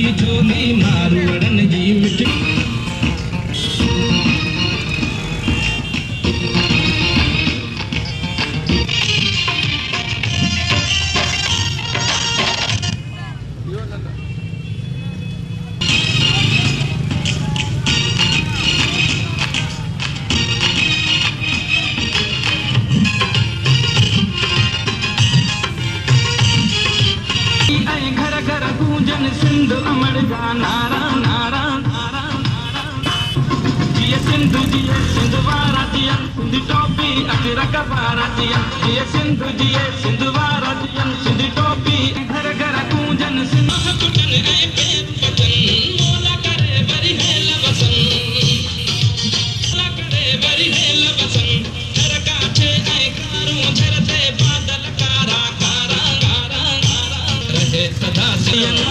जी चोली मारवड़न जी मिठी घर घर गूंजन सिंध अमर जा नारा नारा नारा जिए सिंध वारा जिया सिंध टोपी अजरा कबारा जिया जिए सिंध वारा जिया सिंध टोपी घर घर गूंजन सिंध कुटन ऐ पेट बचन मोला करे बरी है लबसन मोला करे बरी है लबसन घर काठे ऐ कारू झरते बादल कारा कारा कारा कारा रहे सदा सियन